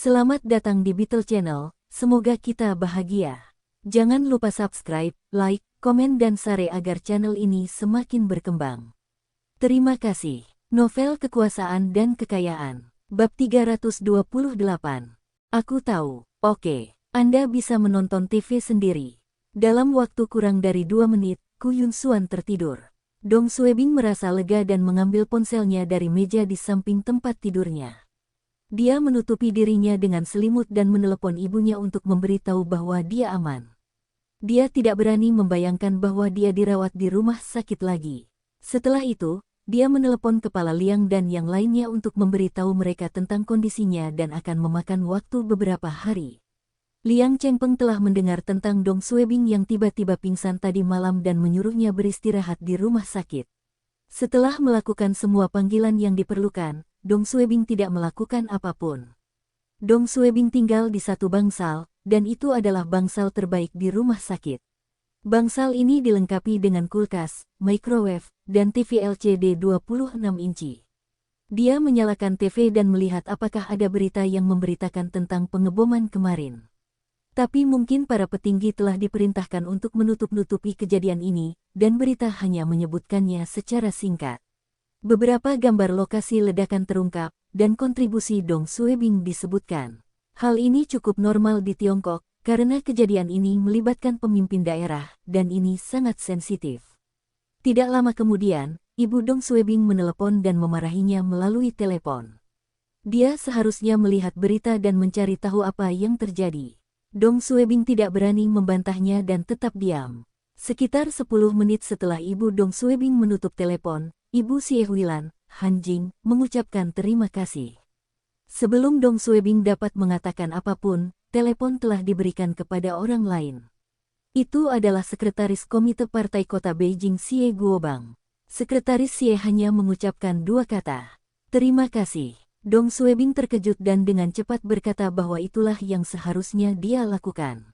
Selamat datang di Beetle Channel, semoga kita bahagia. Jangan lupa subscribe, like, komen dan share agar channel ini semakin berkembang. Terima kasih. Novel Kekuasaan dan Kekayaan, Bab 328. Aku tahu, oke, Anda bisa menonton TV sendiri. Dalam waktu kurang dari 2 menit, Ku Yun Xuan tertidur. Dong Suebing merasa lega dan mengambil ponselnya dari meja di samping tempat tidurnya. Dia menutupi dirinya dengan selimut dan menelepon ibunya untuk memberitahu bahwa dia aman. Dia tidak berani membayangkan bahwa dia dirawat di rumah sakit lagi. Setelah itu, dia menelepon Kepala Liang dan yang lainnya untuk memberitahu mereka tentang kondisinya dan akan memakan waktu beberapa hari. Liang Chengpeng telah mendengar tentang Dong Suebing yang tiba-tiba pingsan tadi malam dan menyuruhnya beristirahat di rumah sakit. Setelah melakukan semua panggilan yang diperlukan, Dong Suebing tidak melakukan apapun. Dong Suebing tinggal di satu bangsal, dan itu adalah bangsal terbaik di rumah sakit. Bangsal ini dilengkapi dengan kulkas, microwave, dan TV LCD 26 inci. Dia menyalakan TV dan melihat apakah ada berita yang memberitakan tentang pengeboman kemarin. Tapi mungkin para petinggi telah diperintahkan untuk menutup-nutupi kejadian ini, dan berita hanya menyebutkannya secara singkat. Beberapa gambar lokasi ledakan terungkap, dan kontribusi Dong Suebing disebutkan. Hal ini cukup normal di Tiongkok, karena kejadian ini melibatkan pemimpin daerah, dan ini sangat sensitif. Tidak lama kemudian, Ibu Dong Suebing menelepon dan memarahinya melalui telepon. Dia seharusnya melihat berita dan mencari tahu apa yang terjadi. Dong Suebing tidak berani membantahnya dan tetap diam. Sekitar 10 menit setelah Ibu Dong Suebing menutup telepon, Ibu Xie Huilan, Han Jing, mengucapkan terima kasih. Sebelum Dong Suebing dapat mengatakan apapun, telepon telah diberikan kepada orang lain. Itu adalah Sekretaris Komite Partai Kota Beijing Xie Guobang. Sekretaris Xie hanya mengucapkan 2 kata. Terima kasih. Dong Suebing terkejut dan dengan cepat berkata bahwa itulah yang seharusnya dia lakukan.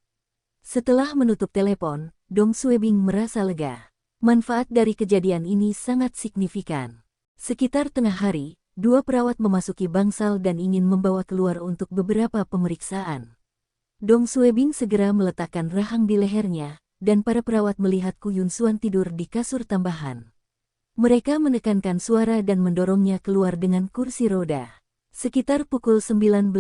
Setelah menutup telepon, Dong Suebing merasa lega. Manfaat dari kejadian ini sangat signifikan. Sekitar tengah hari, 2 perawat memasuki bangsal dan ingin membawa keluar untuk beberapa pemeriksaan. Dong Suebing segera meletakkan rahang di lehernya, dan para perawat melihat Ku Yun Xuan tidur di kasur tambahan. Mereka menekankan suara dan mendorongnya keluar dengan kursi roda. Sekitar pukul 19.30,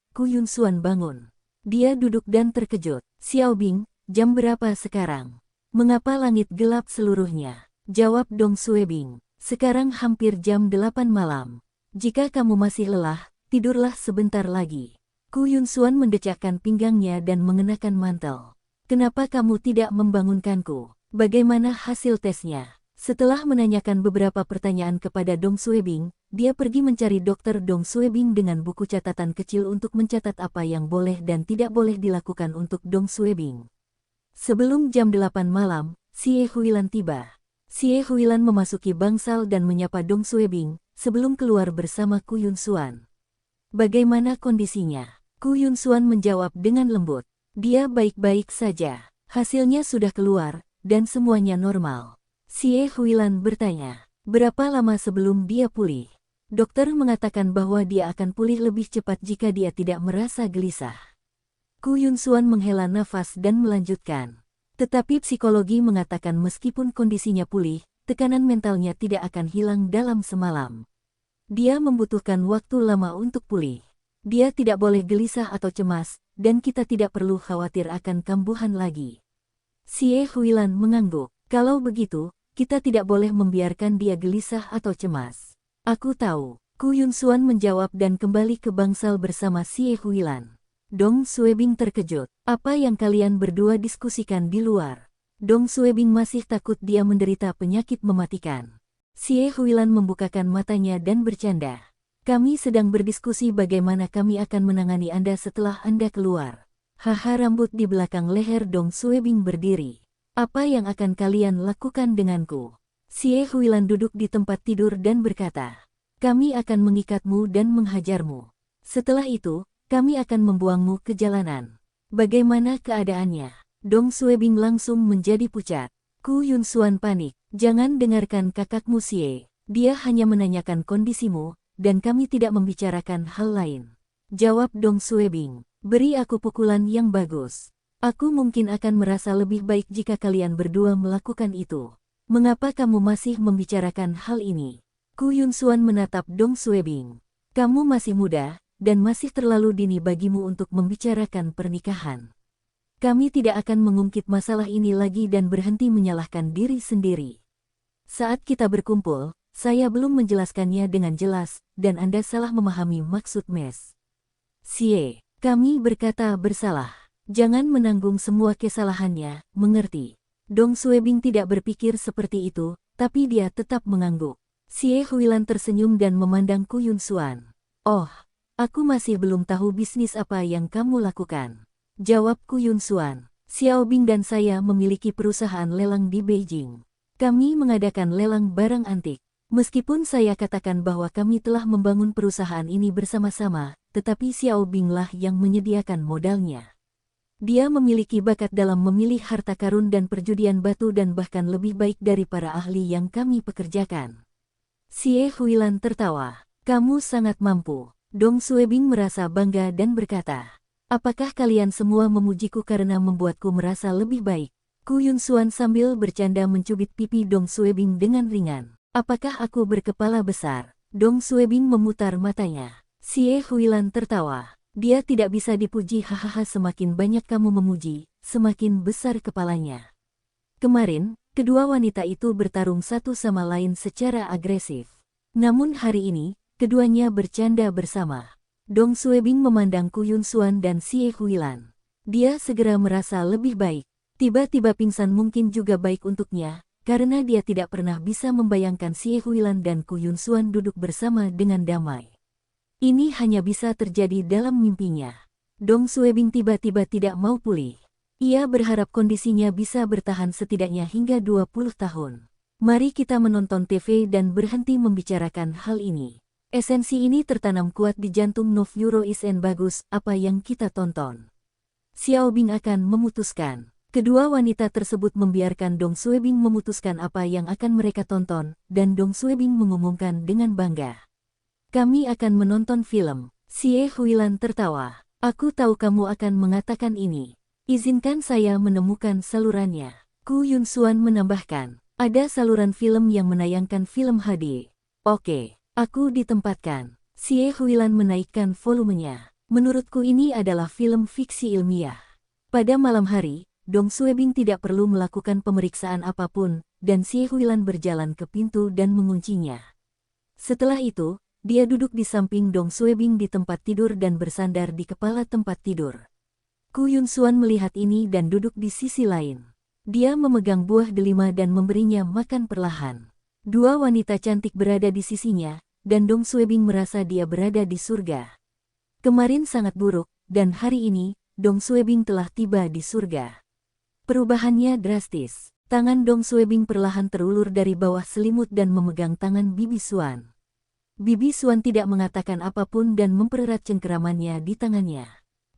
Ku Yun Xuan bangun. Dia duduk dan terkejut. Xiaobing, jam berapa sekarang? Mengapa langit gelap seluruhnya? Jawab Dong Suebing. Sekarang hampir jam 8 malam. Jika kamu masih lelah, tidurlah sebentar lagi. Ku Yun Xuan mendecakkan pinggangnya dan mengenakan mantel. Kenapa kamu tidak membangunkanku? Bagaimana hasil tesnya? Setelah menanyakan beberapa pertanyaan kepada Dong Suebing, dia pergi mencari Dokter Dong Suebing dengan buku catatan kecil untuk mencatat apa yang boleh dan tidak boleh dilakukan untuk Dong Suebing. Sebelum jam 8 malam, Xie Huilan tiba. Xie Huilan memasuki bangsal dan menyapa Dong Suebing, sebelum keluar bersama Ku Yun Xuan. Bagaimana kondisinya? Ku Yun Xuan menjawab dengan lembut. Dia baik-baik saja. Hasilnya sudah keluar, dan semuanya normal. Xie Huilan bertanya, berapa lama sebelum dia pulih? Dokter mengatakan bahwa dia akan pulih lebih cepat jika dia tidak merasa gelisah. Ku Yun Xuan menghela nafas dan melanjutkan. Tetapi psikologi mengatakan meskipun kondisinya pulih, tekanan mentalnya tidak akan hilang dalam semalam. Dia membutuhkan waktu lama untuk pulih. Dia tidak boleh gelisah atau cemas, dan kita tidak perlu khawatir akan kambuhan lagi. Xie Huilan mengangguk. Kalau begitu, kita tidak boleh membiarkan dia gelisah atau cemas. Aku tahu. Ku Yun Xuan menjawab dan kembali ke bangsal bersama Xie Huilan. Dong Suebing terkejut. Apa yang kalian berdua diskusikan di luar? Dong Suebing masih takut dia menderita penyakit mematikan. Xie Huilan membukakan matanya dan bercanda. Kami sedang berdiskusi bagaimana kami akan menangani Anda setelah Anda keluar. Haha, rambut di belakang leher Dong Suebing berdiri. Apa yang akan kalian lakukan denganku? Xie Huilan duduk di tempat tidur dan berkata, kami akan mengikatmu dan menghajarmu. Setelah itu, kami akan membuangmu ke jalanan. Bagaimana keadaannya? Dong Suebing langsung menjadi pucat. Ku Yun Xuan panik. Jangan dengarkan kakakmu Xie. Dia hanya menanyakan kondisimu, dan kami tidak membicarakan hal lain. Jawab Dong Suebing. Beri aku pukulan yang bagus. Aku mungkin akan merasa lebih baik jika kalian berdua melakukan itu. Mengapa kamu masih membicarakan hal ini? Ku Yunsuan menatap Dong Suebing. Kamu masih muda, dan masih terlalu dini bagimu untuk membicarakan pernikahan. Kami tidak akan mengungkit masalah ini lagi dan berhenti menyalahkan diri sendiri. Saat kita berkumpul, saya belum menjelaskannya dengan jelas, dan Anda salah memahami maksud Mes. Sie, kami berkata bersalah. Jangan menanggung semua kesalahannya, mengerti? Dong Suebing tidak berpikir seperti itu, tapi dia tetap mengangguk. Sie Huilan tersenyum dan memandang Ku Yunsuan. Oh, aku masih belum tahu bisnis apa yang kamu lakukan. Jawab Ku Yunsuan. Xiaobing dan saya memiliki perusahaan lelang di Beijing. Kami mengadakan lelang barang antik. Meskipun saya katakan bahwa kami telah membangun perusahaan ini bersama-sama, tetapi Xiaobing lah yang menyediakan modalnya. Dia memiliki bakat dalam memilih harta karun dan perjudian batu dan bahkan lebih baik dari para ahli yang kami pekerjakan. Sie Huilan tertawa. Kamu sangat mampu. Dong Suebing merasa bangga dan berkata, apakah kalian semua memujiku karena membuatku merasa lebih baik? Ku Yunsuan sambil bercanda mencubit pipi Dong Suebing dengan ringan. Apakah aku berkepala besar? Dong Suebing memutar matanya. Sie Huilan tertawa. Dia tidak bisa dipuji, hahaha, semakin banyak kamu memuji, semakin besar kepalanya. Kemarin, kedua wanita itu bertarung satu sama lain secara agresif. Namun hari ini, keduanya bercanda bersama. Dong Suebing memandang Ku Yunsuan dan Sie Huilan. Dia segera merasa lebih baik. Tiba-tiba pingsan mungkin juga baik untuknya, karena dia tidak pernah bisa membayangkan Sie Huilan dan Ku Yunsuan duduk bersama dengan damai. Ini hanya bisa terjadi dalam mimpinya. Dong Suebing tiba-tiba tidak mau pulih. Ia berharap kondisinya bisa bertahan setidaknya hingga 20 tahun. Mari kita menonton TV dan berhenti membicarakan hal ini. Esensi ini tertanam kuat di jantung Nov Euro Isen. Bagus, apa yang kita tonton? Xiaobing akan memutuskan. Kedua wanita tersebut membiarkan Dong Suebing memutuskan apa yang akan mereka tonton, dan Dong Suebing mengumumkan dengan bangga. Kami akan menonton film. Sie Huilan tertawa. Aku tahu kamu akan mengatakan ini. Izinkan saya menemukan salurannya. Ku Yunsuan menambahkan, ada saluran film yang menayangkan film HD. Oke. Aku ditempatkan. Sie Huilan menaikkan volumenya. Menurutku ini adalah film fiksi ilmiah. Pada malam hari, Dong Suebing tidak perlu melakukan pemeriksaan apapun, dan Sie Huilan berjalan ke pintu dan menguncinya. Setelah itu, dia duduk di samping Dong Suebing di tempat tidur dan bersandar di kepala tempat tidur. Ku Yunsuan melihat ini dan duduk di sisi lain. Dia memegang buah delima dan memberinya makan perlahan. Dua wanita cantik berada di sisinya, dan Dong Suebing merasa dia berada di surga. Kemarin sangat buruk, dan hari ini, Dong Suebing telah tiba di surga. Perubahannya drastis. Tangan Dong Suebing perlahan terulur dari bawah selimut dan memegang tangan Bibi Suan. Bibi Suan tidak mengatakan apapun dan mempererat cengkeramannya di tangannya.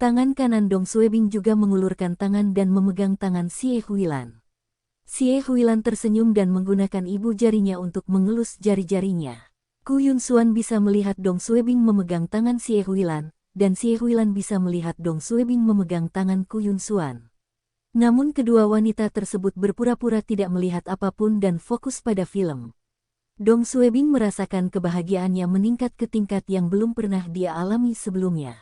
Tangan kanan Dong Suebing juga mengulurkan tangan dan memegang tangan Sie Huilan. Sie Huilan tersenyum dan menggunakan ibu jarinya untuk mengelus jari-jarinya. Ku Yunsuan bisa melihat Dong Suebing memegang tangan Sie Huilan, dan Sie Huilan bisa melihat Dong Suebing memegang tangan Ku Yunsuan. Namun kedua wanita tersebut berpura-pura tidak melihat apapun dan fokus pada film. Dong Suebing merasakan kebahagiaannya meningkat ke tingkat yang belum pernah dia alami sebelumnya.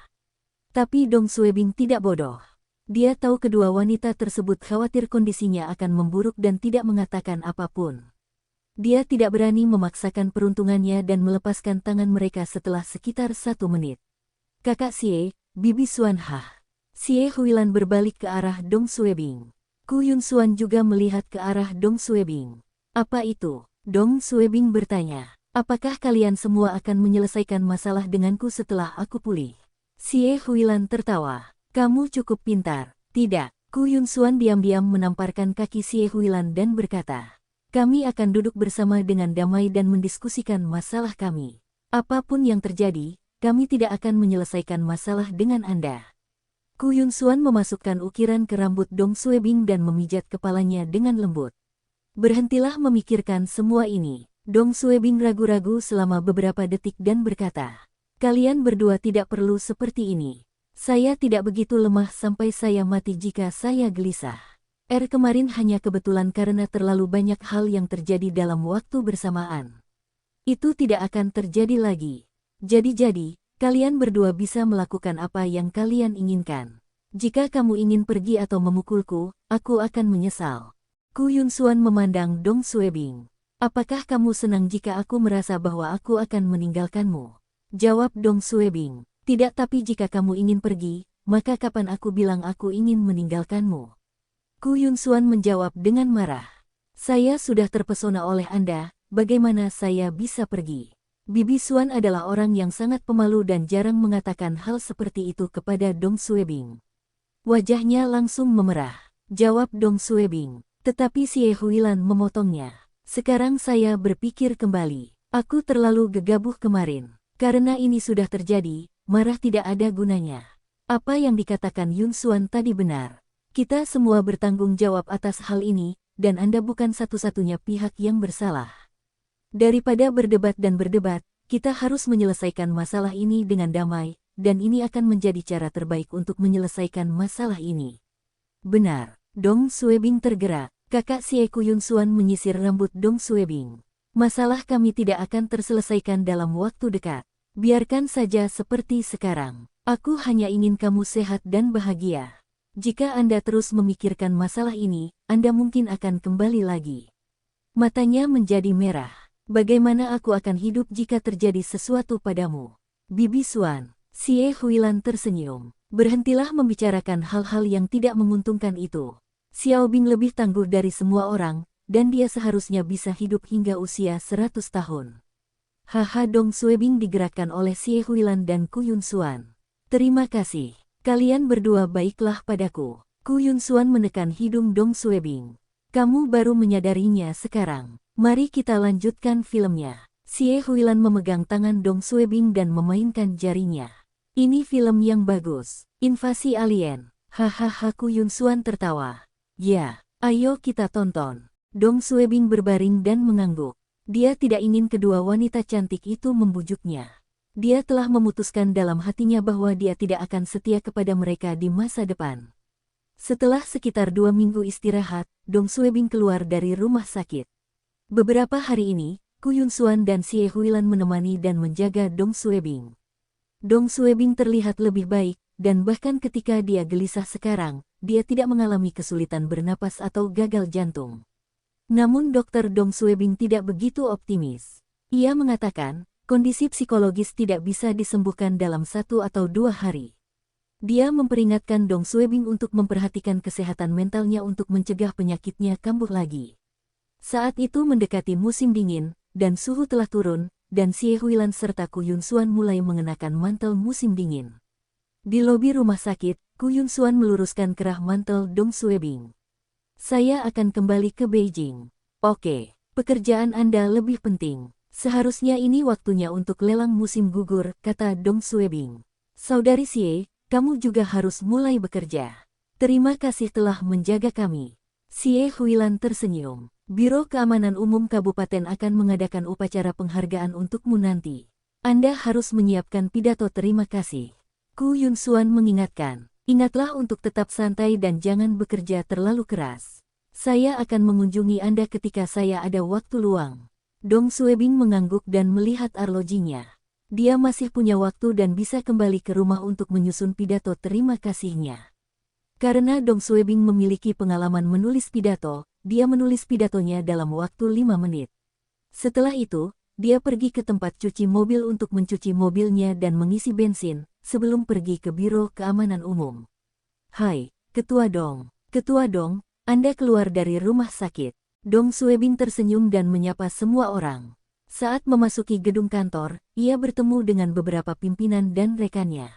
Tapi Dong Suebing tidak bodoh. Dia tahu kedua wanita tersebut khawatir kondisinya akan memburuk dan tidak mengatakan apapun. Dia tidak berani memaksakan peruntungannya dan melepaskan tangan mereka setelah sekitar 1 menit. Kakak Sie, Bibi Suan hah. Sie Huilan berbalik ke arah Dong Suebing. Ku Yunsuan juga melihat ke arah Dong Suebing. Apa itu? Dong Suebing bertanya. Apakah kalian semua akan menyelesaikan masalah denganku setelah aku pulih? Sie Huilan tertawa. Kamu cukup pintar. Tidak. Ku Yunsuan diam-diam menamparkan kaki Sie Huilan dan berkata, kami akan duduk bersama dengan damai dan mendiskusikan masalah kami. Apapun yang terjadi, kami tidak akan menyelesaikan masalah dengan Anda. Ku Yunsuan memasukkan ukiran ke rambut Dong Suebing dan memijat kepalanya dengan lembut. Berhentilah memikirkan semua ini. Dong Suebing ragu-ragu selama beberapa detik dan berkata, Kalian berdua tidak perlu seperti ini. Saya tidak begitu lemah sampai saya mati jika saya gelisah. Kemarin hanya kebetulan karena terlalu banyak hal yang terjadi dalam waktu bersamaan. Itu tidak akan terjadi lagi. Jadi, kalian berdua bisa melakukan apa yang kalian inginkan. Jika kamu ingin pergi atau memukulku, aku akan menyesal. Ku Yunsuan memandang Dong Suebing. Apakah kamu senang jika aku merasa bahwa aku akan meninggalkanmu? Jawab Dong Suebing. Tidak, tapi jika kamu ingin pergi, maka kapan aku bilang aku ingin meninggalkanmu? Ku Yunsuan menjawab dengan marah. Saya sudah terpesona oleh Anda, bagaimana saya bisa pergi? Bibi Suan adalah orang yang sangat pemalu dan jarang mengatakan hal seperti itu kepada Dong Suebing. Wajahnya langsung memerah. Jawab Dong Suebing. Tetapi Xie Huilan memotongnya. Sekarang saya berpikir kembali. Aku terlalu gegabah kemarin. Karena ini sudah terjadi, marah tidak ada gunanya. Apa yang dikatakan Yun Suan tadi benar. Kita semua bertanggung jawab atas hal ini, dan Anda bukan satu-satunya pihak yang bersalah. Daripada berdebat dan berdebat, kita harus menyelesaikan masalah ini dengan damai, dan ini akan menjadi cara terbaik untuk menyelesaikan masalah ini. Benar, Dong Suebing tergerak. Kakak Xie Yun Suan menyisir rambut Dong Suebing. Masalah kami tidak akan terselesaikan dalam waktu dekat. Biarkan saja seperti sekarang. Aku hanya ingin kamu sehat dan bahagia. Jika Anda terus memikirkan masalah ini, Anda mungkin akan kembali lagi. Matanya menjadi merah. Bagaimana aku akan hidup jika terjadi sesuatu padamu? Bibi Suan. Xie Huilan tersenyum. Berhentilah membicarakan hal-hal yang tidak menguntungkan itu. Xiao Bing lebih tangguh dari semua orang, dan dia seharusnya bisa hidup hingga usia 100 tahun. Haha, Dong Suebing digerakkan oleh Xie Huilan dan Ku Yunsuan. Terima kasih. Kalian berdua baiklah padaku. Ku Yunsuan menekan hidung Dong Suebing. Kamu baru menyadarinya sekarang. Mari kita lanjutkan filmnya. Xie Huilan memegang tangan Dong Suebing dan memainkan jarinya. Ini film yang bagus. Invasi alien. Hahaha, Ku Yunsuan tertawa. Ya, ayo kita tonton. Dong Suebing berbaring dan mengangguk. Dia tidak ingin kedua wanita cantik itu membujuknya. Dia telah memutuskan dalam hatinya bahwa dia tidak akan setia kepada mereka di masa depan. Setelah sekitar 2 minggu istirahat, Dong Suebing keluar dari rumah sakit. Beberapa hari ini, Ku Yunsuan dan Xie Huilan menemani dan menjaga Dong Suebing. Dong Suebing terlihat lebih baik, dan bahkan ketika dia gelisah sekarang, dia tidak mengalami kesulitan bernapas atau gagal jantung. Namun Dr. Dong Suebing tidak begitu optimis. Ia mengatakan, kondisi psikologis tidak bisa disembuhkan dalam 1 atau 2 hari. Dia memperingatkan Dong Suebing untuk memperhatikan kesehatan mentalnya untuk mencegah penyakitnya kambuh lagi. Saat itu mendekati musim dingin, dan suhu telah turun, dan Xie Huilan serta Ku Yunsuan mulai mengenakan mantel musim dingin. Di lobi rumah sakit, Ku Yunsuan meluruskan kerah mantel Dong Suebing. Saya akan kembali ke Beijing. Oke, pekerjaan Anda lebih penting. Seharusnya ini waktunya untuk lelang musim gugur, kata Dong Suebing. Saudari Xie, kamu juga harus mulai bekerja. Terima kasih telah menjaga kami. Xie Huilan tersenyum. Biro Keamanan Umum Kabupaten akan mengadakan upacara penghargaan untukmu nanti. Anda harus menyiapkan pidato terima kasih. Ku Yunsuan mengingatkan. Ingatlah untuk tetap santai dan jangan bekerja terlalu keras. Saya akan mengunjungi Anda ketika saya ada waktu luang. Dong Suebing mengangguk dan melihat arlojinya. Dia masih punya waktu dan bisa kembali ke rumah untuk menyusun pidato terima kasihnya. Karena Dong Suebing memiliki pengalaman menulis pidato, dia menulis pidatonya dalam waktu 5 menit. Setelah itu, dia pergi ke tempat cuci mobil untuk mencuci mobilnya dan mengisi bensin, sebelum pergi ke Biro Keamanan Umum. Hai, Ketua Dong. Ketua Dong, Anda keluar dari rumah sakit. Dong Suebing tersenyum dan menyapa semua orang. Saat memasuki gedung kantor, ia bertemu dengan beberapa pimpinan dan rekannya.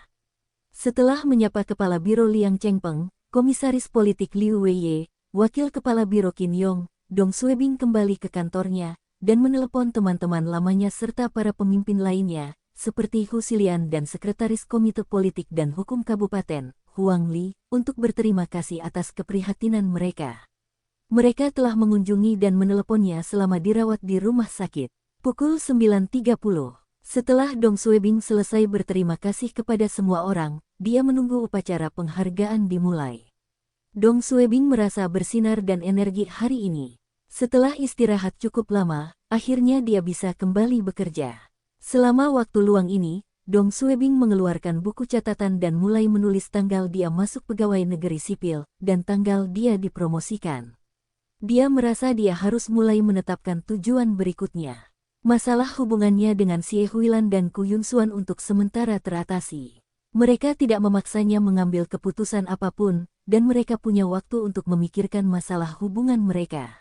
Setelah menyapa Kepala Biro Liang Chengpeng, Komisaris Politik Liu Weiye, Wakil Kepala Biro Qin Yong, Dong Suebing kembali ke kantornya, dan menelepon teman-teman lamanya serta para pemimpin lainnya, seperti Hu Xilian dan Sekretaris Komite Politik dan Hukum Kabupaten, Huang Li, untuk berterima kasih atas keprihatinan mereka. Mereka telah mengunjungi dan meneleponnya selama dirawat di rumah sakit. Pukul 9.30, Setelah Dong Suebing selesai berterima kasih kepada semua orang, dia menunggu upacara penghargaan dimulai. Dong Suebing merasa bersinar dan energi hari ini. Setelah istirahat cukup lama, akhirnya dia bisa kembali bekerja. Selama waktu luang ini, Dong Suebing mengeluarkan buku catatan dan mulai menulis tanggal dia masuk pegawai negeri sipil dan tanggal dia dipromosikan. Dia merasa dia harus mulai menetapkan tujuan berikutnya. Masalah hubungannya dengan Xie Huilan dan Ku Yunxuan untuk sementara teratasi. Mereka tidak memaksanya mengambil keputusan apapun, dan mereka punya waktu untuk memikirkan masalah hubungan mereka.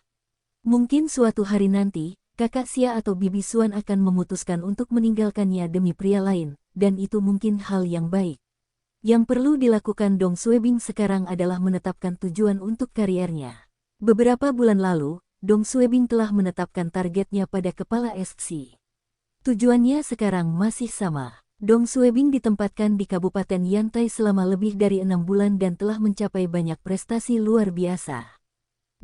Mungkin suatu hari nanti, kakak Xia atau bibi Xuan akan memutuskan untuk meninggalkannya demi pria lain, dan itu mungkin hal yang baik. Yang perlu dilakukan Dong Suebing sekarang adalah menetapkan tujuan untuk kariernya. Beberapa bulan lalu, Dong Suebing telah menetapkan targetnya pada kepala SC. Tujuannya sekarang masih sama. Dong Suebing ditempatkan di Kabupaten Yantai selama lebih dari 6 bulan dan telah mencapai banyak prestasi luar biasa.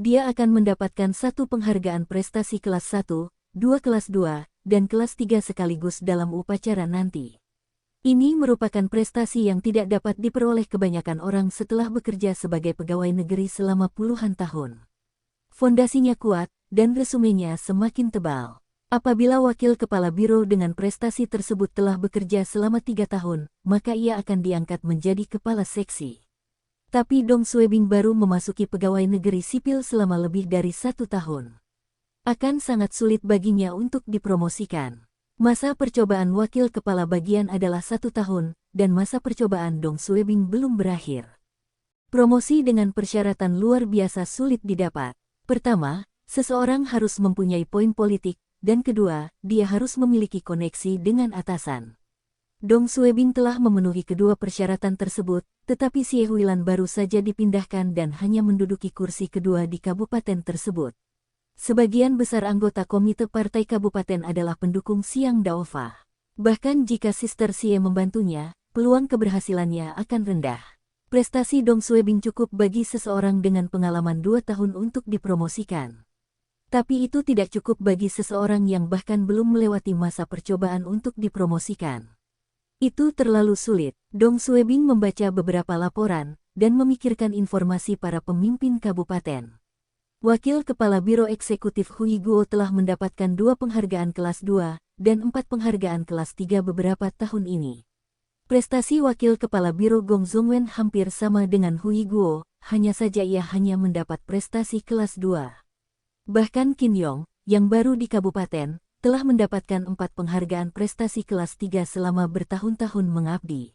Dia akan mendapatkan satu penghargaan prestasi kelas 1, 2 kelas 2, dan kelas 3 sekaligus dalam upacara nanti. Ini merupakan prestasi yang tidak dapat diperoleh kebanyakan orang setelah bekerja sebagai pegawai negeri selama puluhan tahun. Fondasinya kuat, dan resumenya semakin tebal. Apabila wakil kepala biro dengan prestasi tersebut telah bekerja selama 3 tahun, maka ia akan diangkat menjadi kepala seksi. Tapi Dong Suebing baru memasuki pegawai negeri sipil selama lebih dari 1 tahun. Akan sangat sulit baginya untuk dipromosikan. Masa percobaan wakil kepala bagian adalah 1 tahun, dan masa percobaan Dong Suebing belum berakhir. Promosi dengan persyaratan luar biasa sulit didapat. Pertama, seseorang harus mempunyai poin politik, dan kedua, dia harus memiliki koneksi dengan atasan. Dong Suebing telah memenuhi kedua persyaratan tersebut, tetapi Xie Huilan baru saja dipindahkan dan hanya menduduki kursi kedua di kabupaten tersebut. Sebagian besar anggota komite partai kabupaten adalah pendukung Xiang Daofa. Bahkan jika Sister Xie membantunya, peluang keberhasilannya akan rendah. Prestasi Dong Suebing cukup bagi seseorang dengan pengalaman 2 tahun untuk dipromosikan. Tapi itu tidak cukup bagi seseorang yang bahkan belum melewati masa percobaan untuk dipromosikan. Itu terlalu sulit. Dong Suebing membaca beberapa laporan, dan memikirkan informasi para pemimpin kabupaten. Wakil Kepala Biro Eksekutif Hui Guo telah mendapatkan 2 penghargaan kelas 2, dan 4 penghargaan kelas 3 beberapa tahun ini. Prestasi Wakil Kepala Biro Gong Zongwen hampir sama dengan Hui Guo, hanya saja ia hanya mendapat prestasi kelas 2. Bahkan Qin Yong, yang baru di kabupaten, telah mendapatkan 4 penghargaan prestasi kelas 3 selama bertahun-tahun mengabdi.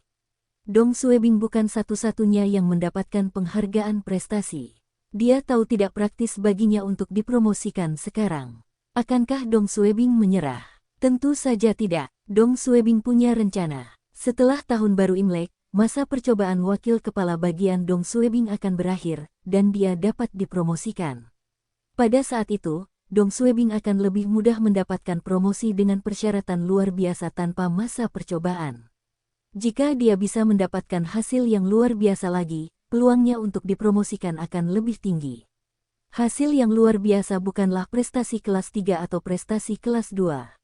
Dong Suebing bukan satu-satunya yang mendapatkan penghargaan prestasi. Dia tahu tidak praktis baginya untuk dipromosikan sekarang. Akankah Dong Suebing menyerah? Tentu saja tidak. Dong Suebing punya rencana. Setelah tahun baru Imlek, masa percobaan wakil kepala bagian Dong Suebing akan berakhir, dan dia dapat dipromosikan. Pada saat itu, Dong Suebing akan lebih mudah mendapatkan promosi dengan persyaratan luar biasa tanpa masa percobaan. Jika dia bisa mendapatkan hasil yang luar biasa lagi, peluangnya untuk dipromosikan akan lebih tinggi. Hasil yang luar biasa bukanlah prestasi kelas 3 atau prestasi kelas 2.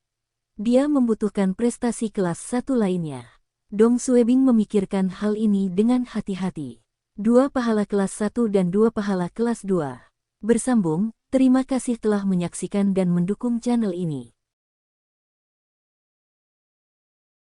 Dia membutuhkan prestasi kelas 1 lainnya. Dong Suebing memikirkan hal ini dengan hati-hati. 2 pahala kelas 1 dan 2 pahala kelas 2. Bersambung, terima kasih telah menyaksikan dan mendukung channel ini.